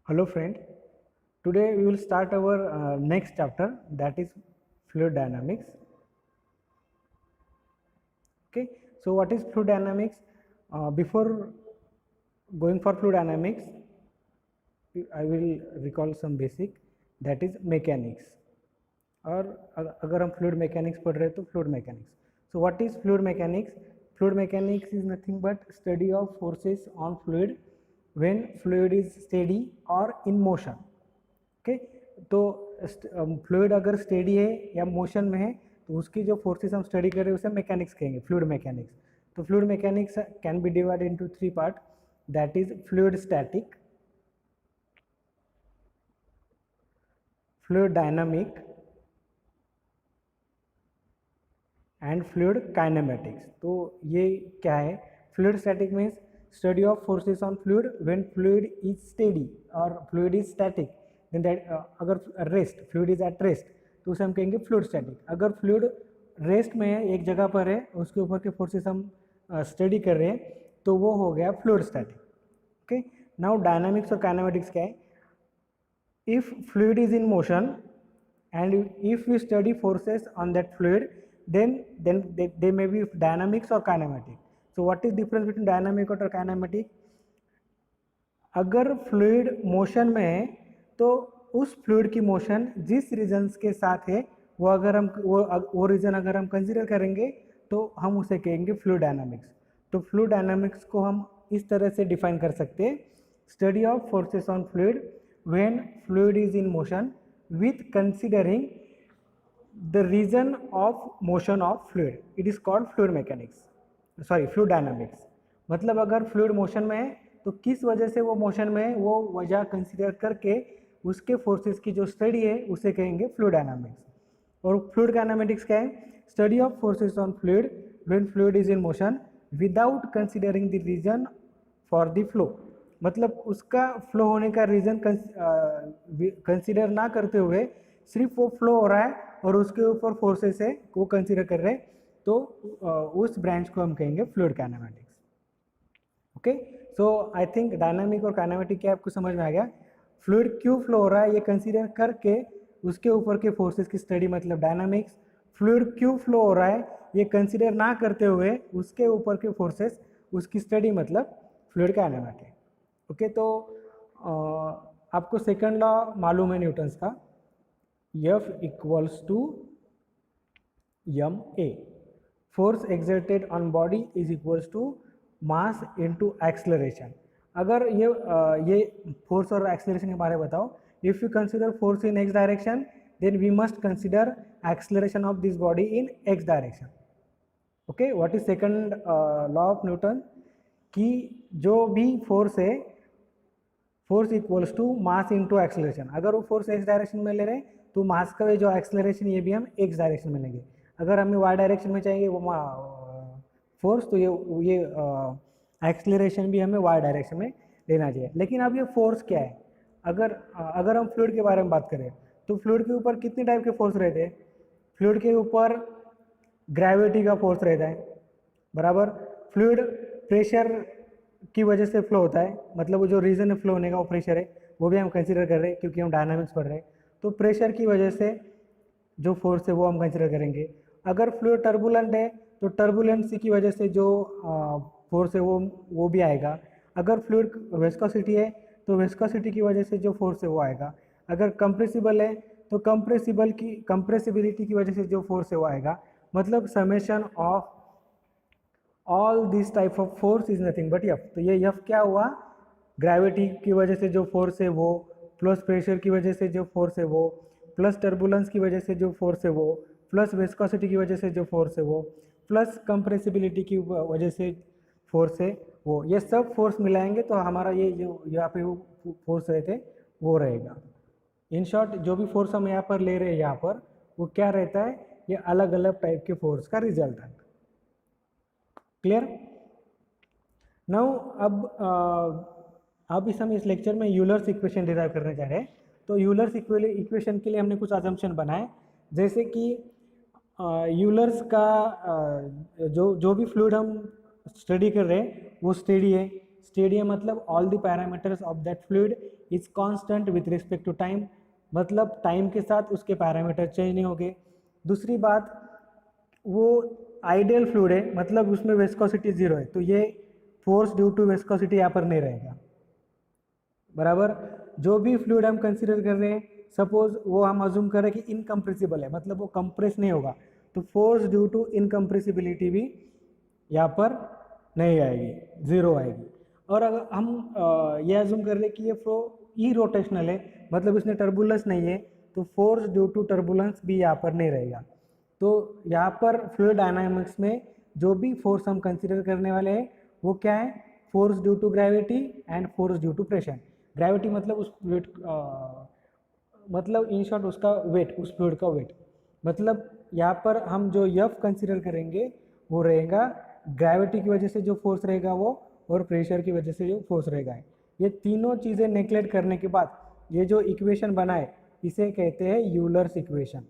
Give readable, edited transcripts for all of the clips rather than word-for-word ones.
Hello friend, today we will start our next chapter, that is fluid dynamics. Okay, so what is fluid dynamics? Before going for fluid dynamics, I will recall some basic, that is mechanics. और अगर हम fluid mechanics पढ़ रहे हैं तो fluid mechanics. So what is fluid mechanics? Fluid mechanics is nothing but study of forces on fluid when fluid is steady और in motion. Okay, तो fluid अगर स्टेडी है या मोशन में है तो उसकी जो फोर्सेस हम स्टडी कर रहे हैं उसे मैकेनिक्स कहेंगे, फ्लूइड मैकेनिक्स. तो fluid mechanics can be divided into three part, that is fluid static, fluid dynamic and fluid kinematics. तो ये क्या है? Fluid static means study of forces on fluid when fluid is steady और fluid is static. Then that अगर rest, fluid is at rest तो उसे हम कहेंगे फ्लूइड स्टैटिक. अगर फ्लूइड रेस्ट में है, एक जगह पर है, उसके ऊपर के फोर्सेस हम स्टडी कर रहे हैं तो वो हो गया fluid static. Okay, now dynamics और काइनेमेटिक्स क्या है? If fluid is in motion and if we study forces on that fluid, then they may be dynamics or kinematic. So what is difference between dynamic और kinematic? अगर fluid motion में है तो उस fluid की motion जिस regions के साथ है वो अगर हम वो रीजन अगर हम कंसिडर करेंगे तो हम उसे कहेंगे फ्लूइड डायनामिक्स. तो फ्लूइड डायनामिक्स को हम इस तरह से डिफाइन कर सकते हैं: study of forces on fluid when fluid is in motion with considering the region of motion of fluid. It is called fluid mechanics, sorry fluid dynamics. मतलब अगर फ्लूइड मोशन में है तो किस वजह से वो मोशन में है वो वजह कंसिडर करके उसके फोर्सेस की जो स्टडी है उसे कहेंगे फ्लूइड डायनामिक्स. और फ्लूइड काइनेमेटिक्स क्या है? Study of forces on fluid when fluid is in motion without considering the reason for the flow. मतलब उसका फ्लो होने का रीज़न कंसिडर ना करते हुए सिर्फ वो फ्लो हो रहा है और उसके ऊपर फोर्सेस है वो कंसिडर कर रहे हैं, तो उस ब्रांच को हम कहेंगे fluid kinematics. Okay, so I think dynamic और काइनेमेटिक क्या आपको समझ में आ गया. फ्लूइड क्यों फ्लो हो रहा है ये कंसिडर करके उसके ऊपर के फोर्सेस की स्टडी मतलब डायनामिक्स. फ्लूइड क्यों फ्लो हो रहा है ये कंसिडर ना करते हुए उसके ऊपर के फोर्सेस उसकी स्टडी मतलब फ्लूइड काइनेमेटिक. ओके, तो आपको सेकंड लॉ मालूम है न्यूटन्स का, F equals to ma. Force exerted on body is equals to mass into acceleration. अगर ये फोर्स और एक्सेलरेशन के बारे में बताओ. If you consider force in x direction then we must consider acceleration of this body in x direction. Okay, what is second law of Newton? कि जो भी फोर्स है force equals to mass into acceleration. अगर वो force x direction में ले रहे हैं तो मास का जो एक्सेलरेशन ये भी हम एक्स डायरेक्शन में लेंगे. अगर हमें वाई डायरेक्शन में चाहिए वो फोर्स तो ये एक्सेलरेशन भी हमें वाई डायरेक्शन में लेना चाहिए. लेकिन अब ये फोर्स क्या है? अगर हम फ्लूइड के बारे में बात करें तो फ्लूइड के ऊपर कितने टाइप के फोर्स रहते हैं? फ्लूइड के ऊपर ग्रेविटी का फोर्स रहता है, बराबर. फ्लूइड प्रेशर की वजह से फ्लो होता है, मतलब वो जो रीज़न है फ्लो होने का वो प्रेशर है, वो भी हम कंसिडर कर रहे हैं क्योंकि हम डायनामिक्स पढ़ रहे हैं. तो प्रेशर की वजह से जो फोर्स है वो हम कंसिडर करेंगे. अगर फ्लूइड टर्बुलेंट है तो टर्बुलेंसी की वजह से जो फोर्स है वो भी आएगा. अगर फ्लूइड विस्कोसिटी है तो विस्कोसिटी की वजह से जो फोर्स है वो आएगा. अगर कंप्रेसिबल है तो कंप्रेसिबिलिटी की वजह से जो फोर्स है वो आएगा. मतलब summation of all this type of force is nothing but F. तो ये F क्या हुआ? ग्रेविटी की वजह से जो फोर्स है वो, प्लस प्रेशर की वजह से जो फोर्स है वो, प्लस टर्बुलेंस की वजह से जो फोर्स है वो, प्लस विस्कोसिटी की वजह से जो फोर्स है वो, प्लस कंप्रेसिबिलिटी की वजह से फोर्स है वो. ये सब फोर्स मिलाएंगे तो हमारा ये जो यहाँ पे वो फोर्स रहते वो रहेगा. इन शॉर्ट जो भी फोर्स हम यहाँ पर ले रहे हैं यहाँ पर वो क्या रहता है? ये अलग अलग टाइप के फोर्स का रिजल्ट है. क्लियर? नाउ अब इस लेक्चर में यूलर्स इक्वेशन डिराइव करने जा रहे हैं. तो यूलर्स इक्वेशन के लिए हमने कुछ अजम्पशन बनाए, जैसे कि यूलर्स का जो भी फ्लूइड हम स्टडी कर रहे हैं वो स्टेडी है, स्टेडी मतलब all the parameters of that fluid is constant with respect to time, मतलब टाइम के साथ उसके पैरामीटर चेंज नहीं होंगे। दूसरी बात, वो आइडियल फ्लूइड है, मतलब उसमें विस्कोसिटी 0 है, तो ये फोर्स ड्यू टू विस्कोसिटी यहाँ पर नहीं रहेगा। बराबर, जो भी फ्लूइड हम कंसीडर कर रहे हैं, सपोज वो हम अज्यूम करें कि इनकम्प्रेसिबल है, मतलब वो कंप्रेस नहीं होगा, तो फोर्स ड्यू टू इनकम्प्रेसिबिलिटी भी यहाँ पर नहीं आएगी, 0 आएगी। और अगर हम ये अज्यूम कर रहे कि ये फ्लो ई रोटेशनल है, मतलब इसमें टर्बुलेंस नहीं है, तो फोर्स ड्यू टू टर्बुलेंस भी यहाँ पर नहीं रहेगा। तो यहाँ पर फ्लूइड डायनामिक्स में जो भी फोर्स हम कंसीडर करने वाले हैं वो क्या है, force due to gravity and force due to pressure. Gravity मतलब उस फ्लूइड मतलब इन शॉर्ट उसका वेट, उस फ्लूइड का वेट, मतलब यहाँ पर हम जो यफ कंसीडर करेंगे वो रहेगा ग्रेविटी की वजह से जो फोर्स रहेगा वो, और प्रेशर की वजह से जो फोर्स रहेगा। ये तीनों चीज़ें नेग्लेक्ट करने के बाद ये जो इक्वेशन बना है इसे कहते हैं यूलर्स इक्वेशन।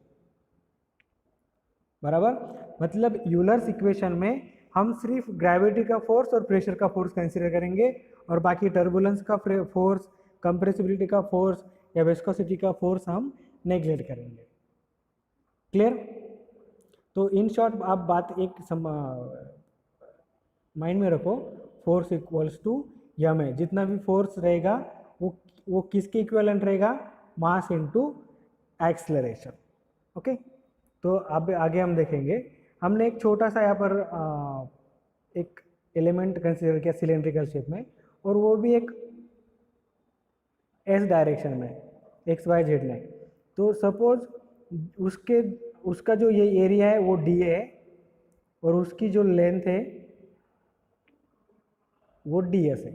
बराबर, मतलब यूलर्स इक्वेशन में हम सिर्फ ग्रेविटी का फोर्स और प्रेशर का फोर्स कंसीडर करेंगे, और बाकी टर्बुलेंस का फोर्स, कंप्रेसिबिलिटी का फोर्स या विस्कोसिटी का फोर्स हम नेग्लेक्ट करेंगे। क्लियर? तो इन शॉर्ट आप बात एक माइंड में रखो, फोर्स इक्वल्स टू यम है, जितना भी फोर्स रहेगा वो किसके इक्विवेलेंट रहेगा, मास इनटू एक्सेलरेशन। ओके, तो अब आगे हम देखेंगे, हमने एक छोटा सा यहाँ पर एक एलिमेंट कंसीडर किया सिलेंड्रिकल शेप में, और वो भी एक एस डायरेक्शन में, एक्स वाई जेड में। तो सपोज उसका जो ये एरिया है वो डी है, और उसकी जो लेंथ है वो डी एस है।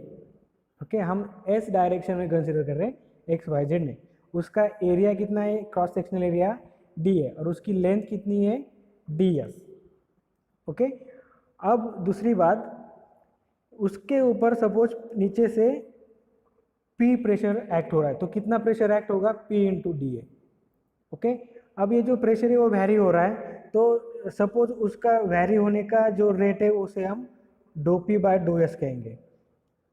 ओके, हम एस डायरेक्शन में कंसीडर कर रहे हैं एक्स वाई जेड में। उसका एरिया कितना है, क्रॉस सेक्शनल एरिया डी है, और उसकी लेंथ कितनी है, डी एस। ओके, अब दूसरी बात, उसके ऊपर सपोज नीचे से पी प्रेशर एक्ट हो रहा है, तो कितना प्रेशर एक्ट होगा, P into D A. Okay, अब ये जो प्रेशर है वो वैरी हो रहा है, तो सपोज उसका वैरी होने का जो रेट है उसे हम dough P by dough S कहेंगे।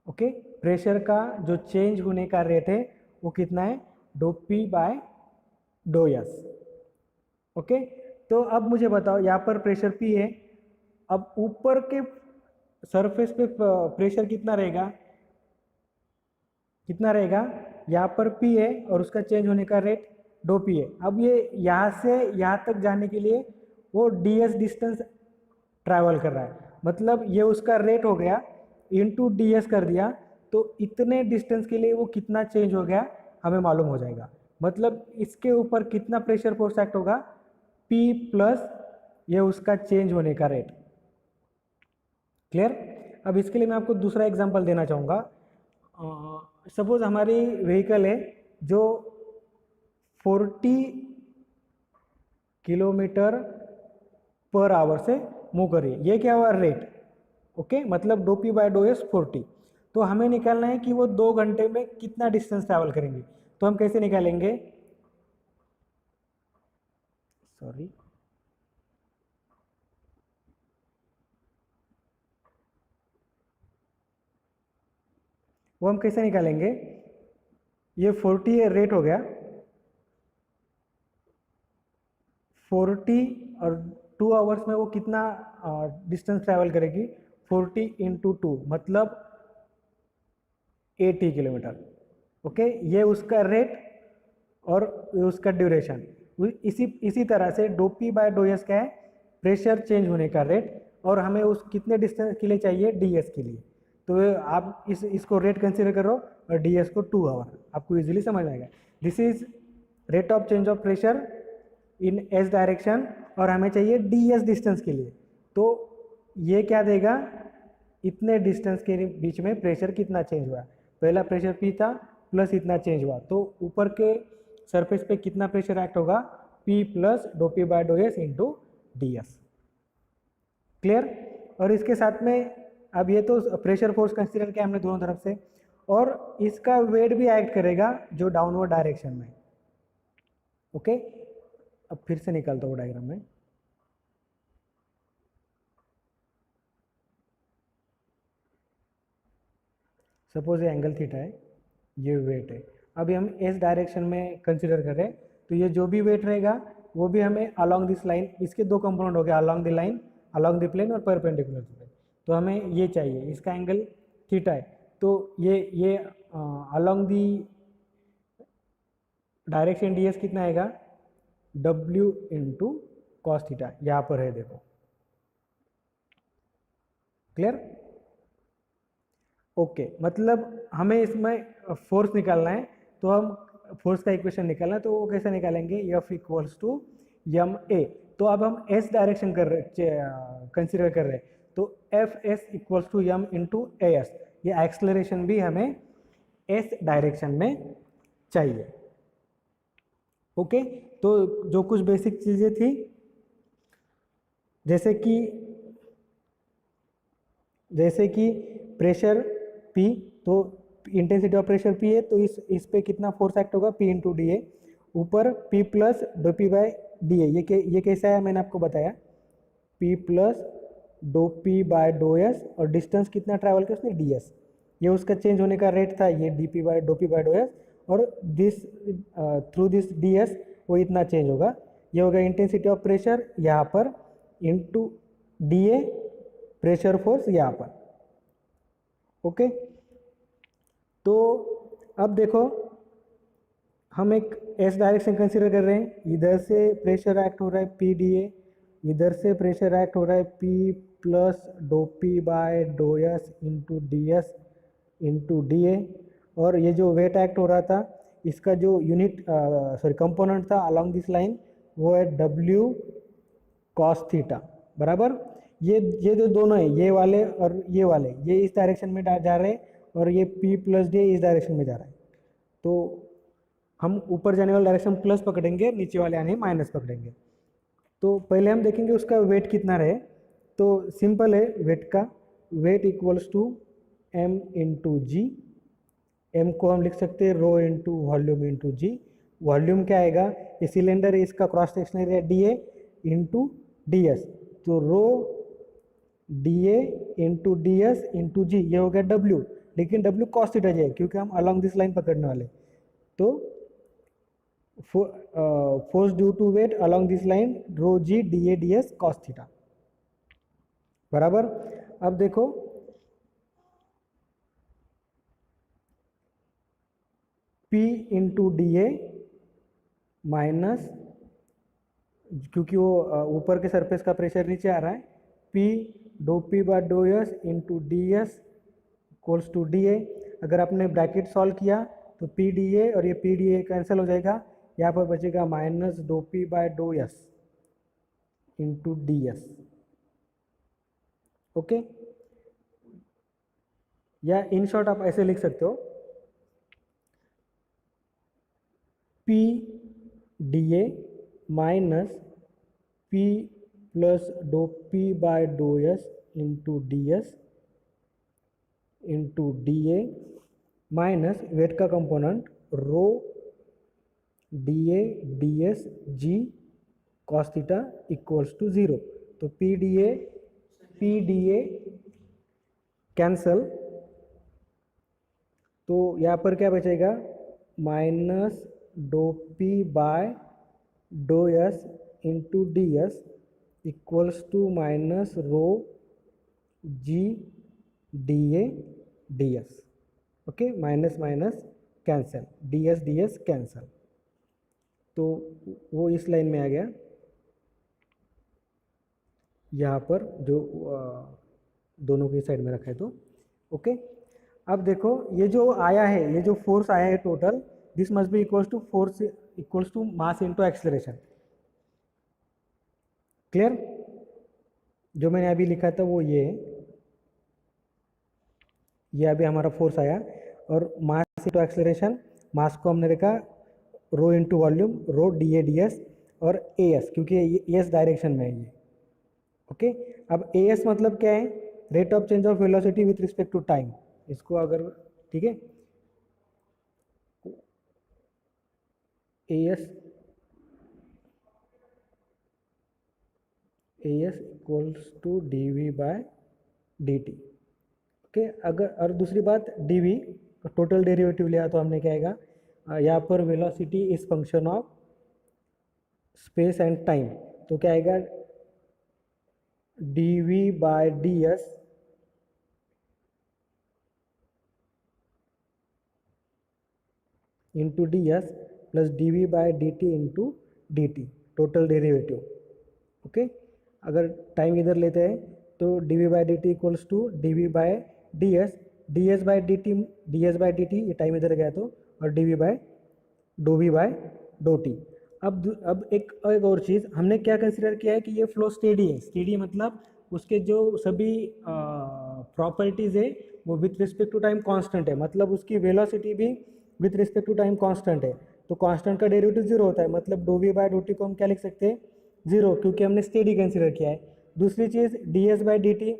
ओके, प्रेशर का जो चेंज होने का रेट है वो कितना है, dough P by dough S. Okay, तो अब मुझे बताओ, यहाँ पर प्रेशर पी है, अब ऊपर के सरफेस पे प्रेशर कितना रहेगा, कितना रहेगा, यहाँ पर पी है और उसका चेंज होने का रेट डो पी है। अब ये यहाँ से यहाँ तक जाने के लिए वो डी एस डिस्टेंस ट्रैवल कर रहा है, मतलब ये उसका रेट हो गया, इंटू डी एस कर दिया, तो इतने डिस्टेंस के लिए वो कितना चेंज हो गया हमें मालूम हो जाएगा। मतलब इसके ऊपर कितना प्रेशर फोर्स एक्ट होगा, पी प्लस ये उसका चेंज होने का रेट। क्लियर? अब इसके लिए मैं आपको दूसरा एग्जांपल देना चाहूँगा। सपोज हमारी व्हीकल है जो 40 किलोमीटर पर आवर से मूव कर रही है, ये क्या हुआ, रेट। ओके, मतलब dough P by dough S 40। तो हमें निकालना है कि वो 2 घंटे में कितना डिस्टेंस ट्रैवल करेंगे, तो हम कैसे निकालेंगे, सॉरी, वो हम कैसे निकालेंगे, ये 40 रेट हो गया, 40 और 2 आवर्स में वो कितना डिस्टेंस ट्रैवल करेगी, 40 इंटू 2 मतलब 80 किलोमीटर। ओके, ये उसका रेट और ये उसका ड्यूरेशन। इसी तरह से dough P by dough S क्या है, प्रेशर चेंज होने का रेट, और हमें उस कितने डिस्टेंस के लिए चाहिए, डी एस के लिए। तो आप इसको रेट कंसीडर करो और डी एस को 2 आवर, आपको इजीली समझ आएगा। This is rate of change of pressure in S direction, और हमें चाहिए डी एस डिस्टेंस के लिए। तो ये क्या देगा, इतने डिस्टेंस के बीच में प्रेशर कितना चेंज हुआ, पहला प्रेशर पी था प्लस इतना चेंज हुआ, तो ऊपर के सरफेस पे कितना प्रेशर एक्ट होगा, P plus dough P by dough S into D S. Clear? और इसके साथ में अब ये तो प्रेशर फोर्स कंसीडर किया हमने दोनों तरफ से, और इसका वेट भी एक्ट करेगा जो डाउनवर्ड डायरेक्शन में। ओके, अब फिर से निकालता हूँ डायग्राम में। सपोज ये एंगल थीटा है, ये वेट है, अभी हम एस डायरेक्शन में कंसिडर कर रहे हैं, तो ये जो भी वेट रहेगा वो भी हमें अलोंग दिस लाइन, इसके दो कंपोनेंट हो गए, along the line, along the plane और परपेंडिकुलर टू प्लेन, तो हमें ये चाहिए, इसका एंगल थीटा है, तो ये along the direction D S कितना आएगा, W इंटू कॉस थीटा, यहाँ पर है देखो, क्लियर। ओके मतलब हमें इसमें फोर्स निकालना है, तो हम फोर्स का इक्वेशन निकालना है, तो वो कैसे निकालेंगे, F equals to M A, तो अब हम एस डायरेक्शन कर रहे कंसिडर कर रहे हैं, तो F S equals to M into A S, ये एक्सलरेशन भी हमें एस डायरेक्शन में चाहिए। ओके तो जो कुछ बेसिक चीज़ें थी, जैसे कि प्रेशर P, तो इंटेंसिटी ऑफ प्रेशर P है, तो इस पे कितना फोर्स एक्ट होगा, P इंटू डी ए, ऊपर P plus dough P by D A, ये कैसा है मैंने आपको बताया, P plus dough P by dough S, और डिस्टेंस कितना ट्रैवल किया उसने, डी एस, ये उसका चेंज होने का रेट था, ये D P by do P by dough S, और this through this D S वो इतना चेंज होगा, ये होगा इंटेंसिटी ऑफ प्रेशर यहाँ पर into D A, pressure force यहाँ पर। ओके तो अब देखो हम एक एस डायरेक्शन कंसीडर कर रहे हैं, इधर से प्रेशर एक्ट हो रहा है पी डी ए, इधर से प्रेशर एक्ट हो रहा है P plus dough P by dough S into D S into D A, और ये जो वेट एक्ट हो रहा था इसका जो यूनिट कंपोनेंट था अलॉन्ग दिस लाइन वो है डब्ल्यू कॉस थीटा, बराबर। ये जो दोनों है, ये वाले और ये वाले, ये इस डायरेक्शन में जा रहे हैं, और ये P प्लस डी इस डायरेक्शन में जा रहा है, तो हम ऊपर जाने वाले डायरेक्शन प्लस पकड़ेंगे, नीचे वाले आने माइनस पकड़ेंगे। तो पहले हम देखेंगे उसका वेट कितना रहे, तो सिंपल है वेट का, weight equals to m into G, m को हम लिख सकते हैं rho into volume into G, volume क्या आएगा, ये सिलेंडर है, इसका cross section area D A into D S, तो rho D A into D S into G, ये हो गया डब्ल्यू, लेकिन डब्ल्यू कॉस थीटा जाए क्योंकि हम अलॉन्ग दिस लाइन पकड़ने वाले, तो force due to weight along this line rho G D A D S cos theta, बराबर। अब देखो P इंटू डी ए माइनस, क्योंकि वो ऊपर के सरफेस का प्रेशर नीचे आ रहा है, P डो P by dough S into D S equals to D A, अगर आपने ब्रैकेट सॉल्व किया तो पी डी ए और ये पी डी ए कैंसिल हो जाएगा, यहाँ पर बचेगा minus dough P by dough S into D S. Okay या इन शॉर्ट आप ऐसे लिख सकते हो, P D A minus P plus dough P by dough S into D S into D A minus weight का component rho D A D S G cos theta equals to 0, तो P D ए cancel, तो यहाँ पर क्या बचेगा, minus dough P by dough S into D S equals to minus rho G D A D S. Okay minus minus cancel, D S cancel, तो वो इस line में आ गया, यहाँ पर जो दोनों की साइड में रखा है, तो ओके। अब देखो ये जो आया है, ये जो फोर्स आया है total, this must be equals to force equals to mass into acceleration, clear. जो मैंने अभी लिखा था वो ये है, ये अभी हमारा फोर्स आया, और मास इनटू एक्सेलरेशन, मास को हमने देखा rho into volume, rho D A D S और ए एस, क्योंकि ये एस डायरेक्शन में है ये। ओके अब ए एस मतलब क्या है, rate of change of velocity with respect to time, इसको अगर ठीक है, A S equals to D V by D T, okay. अगर और दूसरी बात dv टोटल डेरिवेटिव लिया तो हमने क्या आएगा, यहाँ पर velocity is function of space and time, तो क्या आएगा dv by ds into ds plus dv by dt into dt total derivative. Okay, अगर टाइम इधर लेते हैं तो dv by dt equals to dv by ds by dt, ये time इधर गया तो, और dv बाय डो v बाय डो टी। अब एक और चीज़ हमने क्या कंसिडर किया है कि ये फ्लो स्टेडी है। स्टेडी मतलब उसके जो सभी प्रॉपर्टीज़ है वो with respect to time constant है, मतलब उसकी वेलोसिटी भी with respect to time constant है। तो कांस्टेंट का डेरिवेटिव जीरो होता है, मतलब डो वी बाय डो टी को हम क्या लिख सकते हैं, जीरो, क्योंकि हमने स्टेडी कंसिडर किया है। दूसरी चीज़ D S by D T,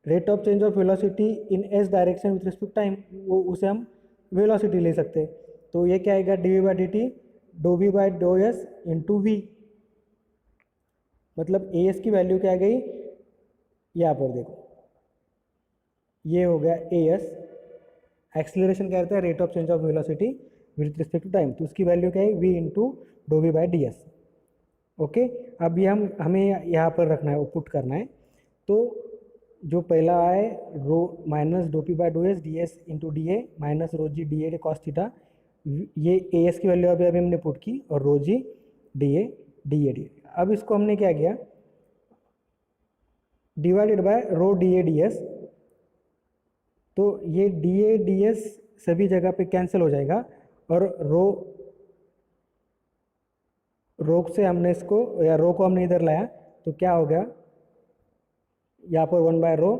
rate of change of velocity in S direction with respect time, वो उसे हम वेलोसिटी ले सकते हैं। तो ये क्या आएगा, D V by D T डो V by dough S into V, मतलब ए एस की वैल्यू क्या आ गई, यहाँ पर देखो ये हो गया ए एस, एक्सीलरेशन क्या रहता है, rate of change of velocity with respect to time, तो उसकी वैल्यू क्या है वी इंटू डो V by D S. Okay, अब ये हमें यहाँ पर रखना है, वो पुट करना है। तो जो पहला है rho minus dough P by dough S D S into D A minus rho G D A cos theta, ये ए एस की वैल्यू अभी हमने पुट की, और rho G D A D A D. अब इसको हमने क्या किया, divided by rho D A D S, तो ये डी ए डी एस सभी जगह पे कैंसिल हो जाएगा, और रो से हमने इसको, या रो को हमने इधर लाया तो क्या हो गया, यहाँ पर वन बाय रो,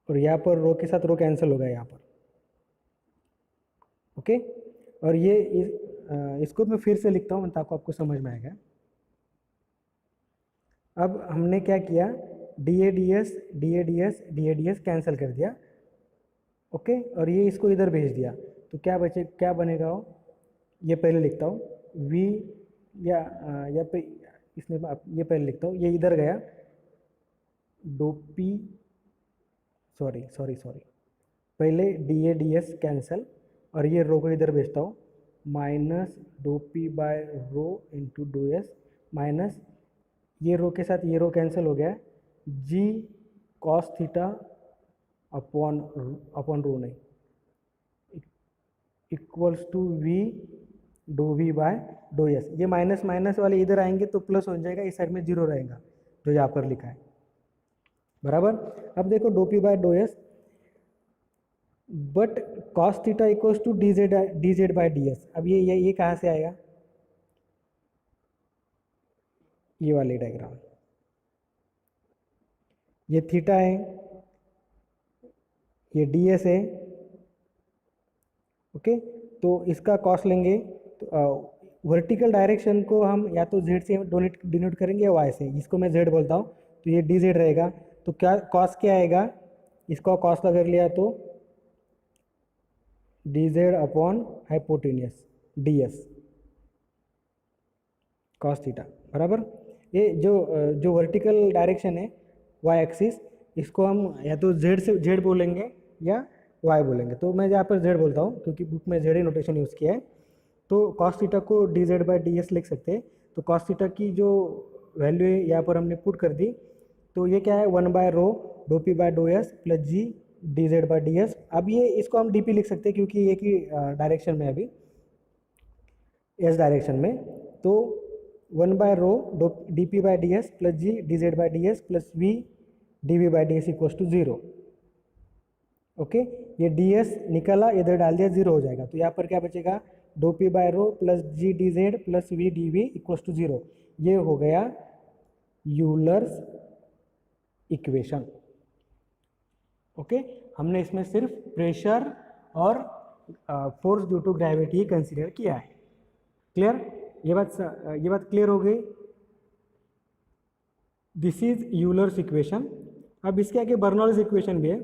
और यहाँ पर रो के साथ रो कैंसिल हो गया यहाँ पर। ओके, और ये इसको मैं फिर से लिखता हूँ ताकि आपको समझ में आएगा। अब हमने क्या किया, D A D S D A D S D A D S cancel कर दिया। ओके, और ये इसको इधर भेज दिया, तो क्या बचे, क्या बनेगा वो, ये पहले लिखता हूँ वी, या पे इसने ये पहले लिखता हूँ, ये इधर गया डो पी, सॉरी पहले D A D S cancel, और ये रो को इधर भेजता हूँ, minus dough P by rho into डो एस, माइनस ये रो के साथ ये रो कैंसिल हो गया, G cos theta upon rho नहीं, इक्वल्स टू वी डो वी बाय डो एस। ये माइनस माइनस वाले इधर आएंगे तो प्लस हो जाएगा, इस साइड में जीरो रहेगा जो यहाँ पर लिखा है, बराबर। अब देखो डो P by dough S, but cos theta equals to D Z by D S. अब ये कहाँ से आएगा, ये वाली डायग्राम, ये थीटा है, ये डी एस है। ओके, तो इसका कॉस लेंगे तो वर्टिकल डायरेक्शन को हम या तो जेड से डिनोट करेंगे या वाई से, जिसको मैं जेड बोलता हूँ, तो ये डी जेड रहेगा। तो क्या कॉस क्या आएगा, इसका कॉस अगर लिया तो D Z upon hypotenuse D S cos theta, बराबर। ये जो वर्टिकल डायरेक्शन है वाई एक्सिस, इसको हम या तो जेड से जेड बोलेंगे या वाई बोलेंगे, तो मैं यहाँ पर जेड बोलता हूँ क्योंकि बुक में जेड ही नोटेशन यूज़ किया है। तो कॉस थीटा को D Z by D S लिख सकते हैं। तो कॉस थीटा की जो वैल्यू है यहाँ पर हमने पुट कर दी, तो ये क्या है, वन बाय रो डो P by dough S plus G D Z by D S. अब ये इसको हम डी पी लिख सकते हैं क्योंकि ये की डायरेक्शन में अभी एस डायरेक्शन में, तो वन बाय रो डो D P by D S plus G D Z by D S plus V D V by D S equals to zero. Okay, ये डी एस निकला, इधर डाल दिया, जीरो हो जाएगा। तो यहाँ पर क्या बचेगा, डो P by rho plus G D Z plus V D V equals to zero. ये हो गया यूलर्स इक्वेशन। ओके, हमने इसमें सिर्फ प्रेशर और force due to gravity consider किया है। क्लियर, ये बात क्लियर हो गई। This is Euler's equation. अब इसके आगे बर्नौलीज इक्वेशन भी है।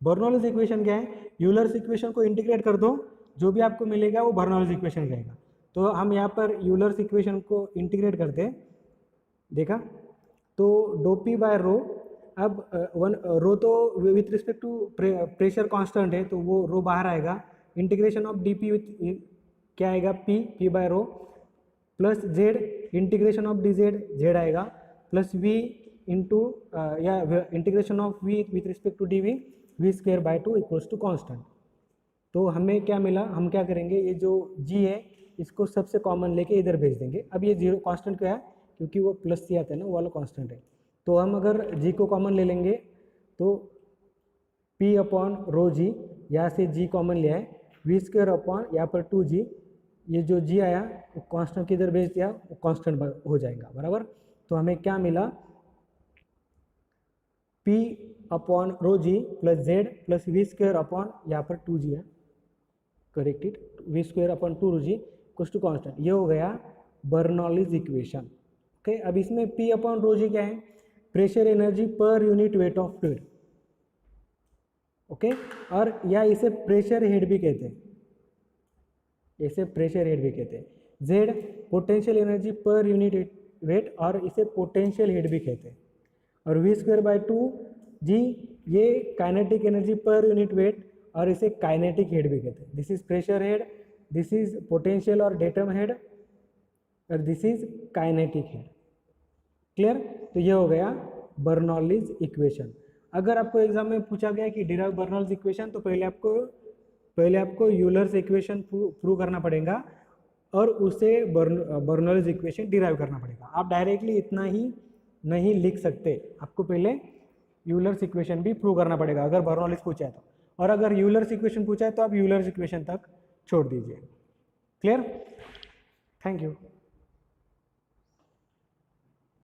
बर्नौलीज इक्वेशन क्या है, यूलर्स इक्वेशन को इंटीग्रेट कर दो, जो भी आपको मिलेगा वो बर्नौलीज इक्वेशन रहेगा। तो हम यहाँ पर यूलर्स इक्वेशन को इंटीग्रेट करते हैं, देखा, तो डो पी बाय रो अब वन रो तो with respect to pressure constant है, तो वो रो बाहर आएगा। Integration of D P with क्या आएगा, P by rho, plus Z integration of D Z आएगा, प्लस वी इंटू या integration of V with respect to D V square by 2 equals to constant. तो हमें क्या मिला, हम क्या करेंगे, ये जो जी है इसको सबसे कॉमन लेके इधर भेज देंगे। अब ये जीरो कांस्टेंट क्या है, क्योंकि वो प्लस सी आता है ना, वो वाला कांस्टेंट है। तो हम अगर जी को कॉमन ले लेंगे तो पी अपॉन रो जी, यहाँ से जी कॉमन लिया है, वी स्क्वेयर अपॉन यहाँ पर 2g, ये जो जी आया वो कांस्टेंट किधर भेज दिया, वो कांस्टेंट हो जाएगा, बराबर। तो हमें क्या मिला, P upon rho g plus z plus v square upon यहाँ पर 2g है, corrected, v square upon 2g equals to constant. ये हो गया बर्नौलीज इक्वेशन। ओके, अब इसमें P अपॉन रो जी क्या है, pressure energy per unit weight of fluid. Okay, और या इसे प्रेशर हेड भी कहते हैं, इसे प्रेशर हेड भी कहते हैं। Z potential energy per unit weight, और इसे पोटेंशियल हेड भी कहते हैं। और वी स्क्वेयर बाय 2g ये kinetic energy per unit weight, और इसे काइनेटिक हेड भी कहते हैं। This is pressure head, this is potential और डेटम हेड, और this is kinetic head. Clear? तो ये हो गया बर्नौलीज इक्वेशन। अगर आपको एग्जाम में पूछा गया कि डिराइव बर्नौलीज इक्वेशन, तो पहले आपको यूलर्स इक्वेशन प्रूव करना पड़ेगा, और उसे बर्नौलीज इक्वेशन डिराइव करना पड़ेगा। आप डायरेक्टली इतना ही नहीं लिख सकते, आपको पहले यूलर्स इक्वेशन भी प्रूव करना पड़ेगा अगर बर्नौलीज पूछा है तो। और अगर यूलर्स इक्वेशन पूछा है तो आप यूलर्स इक्वेशन तक छोड़ दीजिए। क्लियर? Thank you.